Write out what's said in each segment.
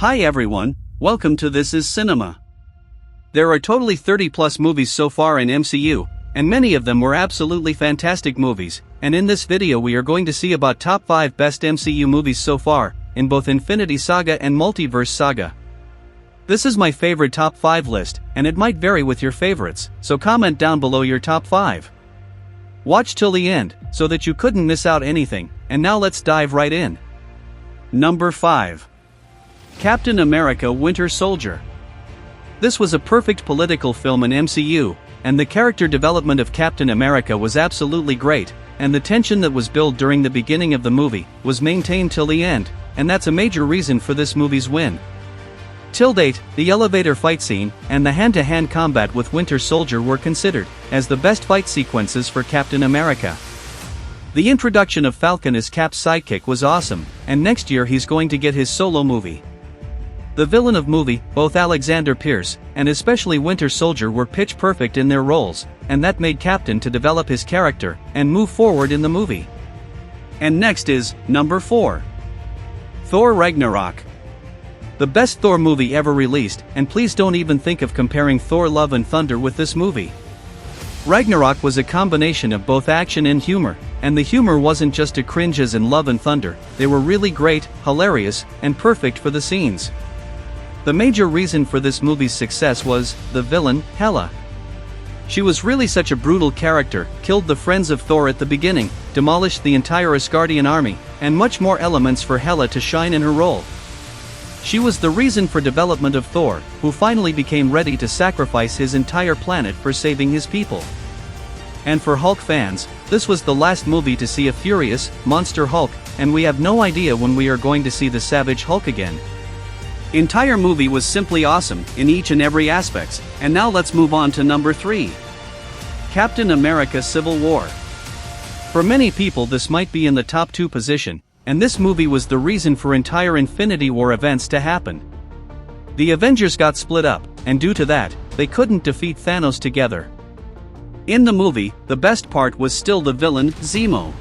Hi everyone, welcome to This Is Cinema. There are totally 30 plus movies so far in MCU, and many of them were absolutely fantastic movies, and in this video we are going to see about top 5 best MCU movies so far, in both Infinity Saga and Multiverse Saga. This is my favorite top 5 list, and it might vary with your favorites, so comment down below your top 5. Watch till the end, so that you couldn't miss out anything, and now let's dive right in. Number 5. Captain America: Winter Soldier. This was a perfect political film in MCU, and the character development of Captain America was absolutely great, and the tension that was built during the beginning of the movie was maintained till the end, and that's a major reason for this movie's win. Till date, the elevator fight scene and the hand-to-hand combat with Winter Soldier were considered as the best fight sequences for Captain America. The introduction of Falcon as Cap's sidekick was awesome, and next year he's going to get his solo movie. The villain of movie, both Alexander Pierce and especially Winter Soldier were pitch perfect in their roles, and that made Captain to develop his character and move forward in the movie. And next is number 4. Thor: Ragnarok. The best Thor movie ever released, and please don't even think of comparing Thor: Love and Thunder with this movie. Ragnarok was a combination of both action and humor, and the humor wasn't just a cringe as in Love and Thunder, they were really great, hilarious, and perfect for the scenes. The major reason for this movie's success was the villain, Hela. She was really such a brutal character, killed the friends of Thor at the beginning, demolished the entire Asgardian army, and much more elements for Hela to shine in her role. She was the reason for development of Thor, who finally became ready to sacrifice his entire planet for saving his people. And for Hulk fans, this was the last movie to see a furious, monster Hulk, and we have no idea when we are going to see the Savage Hulk again. Entire movie was simply awesome in each and every aspects, and now let's move on to number 3. Captain America: Civil War. For many people this might be in the top 2 position, and this movie was the reason for entire Infinity War events to happen. The Avengers got split up, and due to that, they couldn't defeat Thanos together. In the movie, the best part was still the villain, Zemo.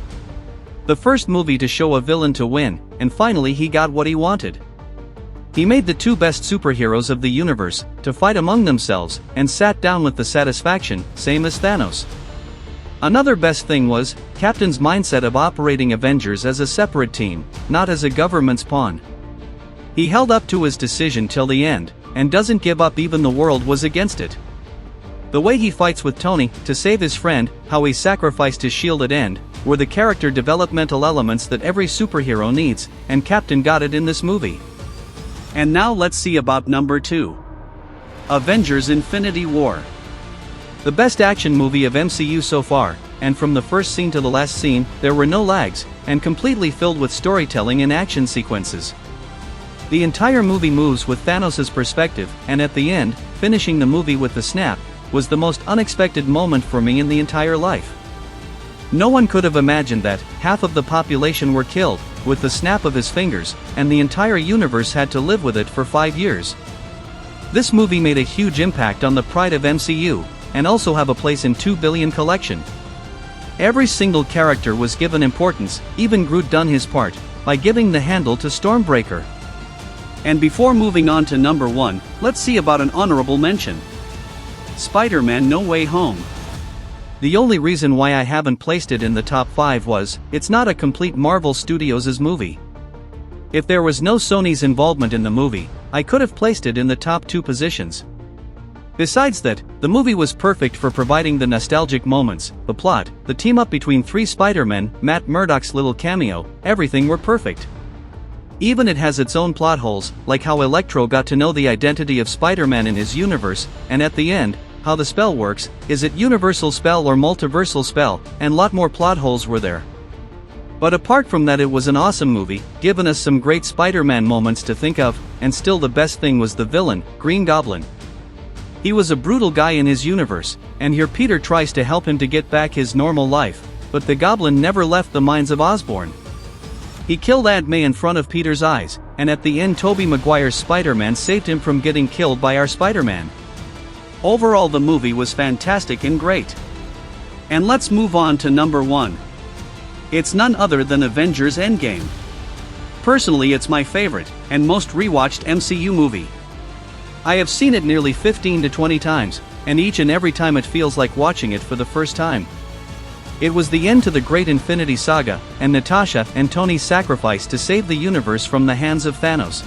The first movie to show a villain to win, and finally he got what he wanted. He made the 2 best superheroes of the universe to fight among themselves and sat down with the satisfaction, same as Thanos. Another best thing was Captain's mindset of operating Avengers as a separate team, not as a government's pawn. He held up to his decision till the end, and doesn't give up even the world was against it. The way he fights with Tony to save his friend, how he sacrificed his shield at end, were the character developmental elements that every superhero needs, and Captain got it in this movie. And now let's see about number 2. Avengers: Infinity War. The best action movie of MCU so far, and from the first scene to the last scene, there were no lags, and completely filled with storytelling and action sequences. The entire movie moves with Thanos' perspective, and at the end, finishing the movie with the snap, was the most unexpected moment for me in the entire life. No one could have imagined that half of the population were killed with the snap of his fingers, and the entire universe had to live with it for 5 years. This movie made a huge impact on the pride of MCU, and also have a place in 2 billion collection. Every single character was given importance, even Groot done his part, by giving the handle to Stormbreaker. And before moving on to number 1, let's see about an honorable mention. Spider-Man: No Way Home. The only reason why I haven't placed it in the top 5 was, it's not a complete Marvel Studios' movie. If there was no Sony's involvement in the movie, I could have placed it in the top 2 positions. Besides that, the movie was perfect for providing the nostalgic moments, the plot, the team-up between 3 Spider-Men, Matt Murdock's little cameo, everything were perfect. Even it has its own plot holes, like how Electro got to know the identity of Spider-Man in his universe, and at the end, how the spell works, is it universal spell or multiversal spell, and lot more plot holes were there. But apart from that, it was an awesome movie, giving us some great Spider-Man moments to think of, and still the best thing was the villain, Green Goblin. He was a brutal guy in his universe, and here Peter tries to help him to get back his normal life, but the Goblin never left the minds of Osborn. He killed Aunt May in front of Peter's eyes, and at the end Tobey Maguire's Spider-Man saved him from getting killed by our Spider-Man. Overall the movie was fantastic and great. And let's move on to number 1. It's none other than Avengers: Endgame. Personally, it's my favorite and most rewatched MCU movie. I have seen it nearly 15 to 20 times, and each and every time it feels like watching it for the first time. It was the end to the great Infinity Saga, and Natasha and Tony's sacrifice to save the universe from the hands of Thanos.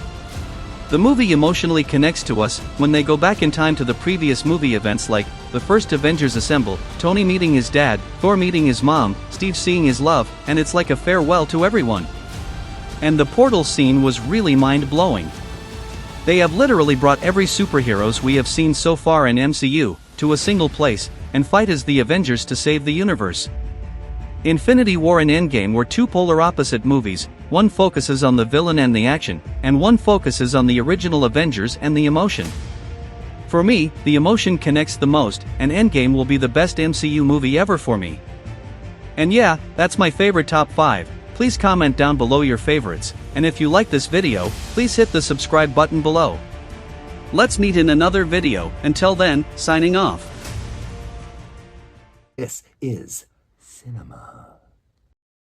The movie emotionally connects to us when they go back in time to the previous movie events, like the first Avengers Assemble, Tony meeting his dad, Thor meeting his mom, Steve seeing his love, and it's like a farewell to everyone. And the portal scene was really mind-blowing. They have literally brought every superheroes we have seen so far in MCU to a single place and fight as the Avengers to save the universe. Infinity War and Endgame were two polar opposite movies. One focuses on the villain and the action, and one focuses on the original Avengers and the emotion. For me, the emotion connects the most, and Endgame will be the best MCU movie ever for me. And yeah, that's my favorite top 5. Please comment down below your favorites, and if you like this video, please hit the subscribe button below. Let's meet in another video. Until then, signing off. This is cinema.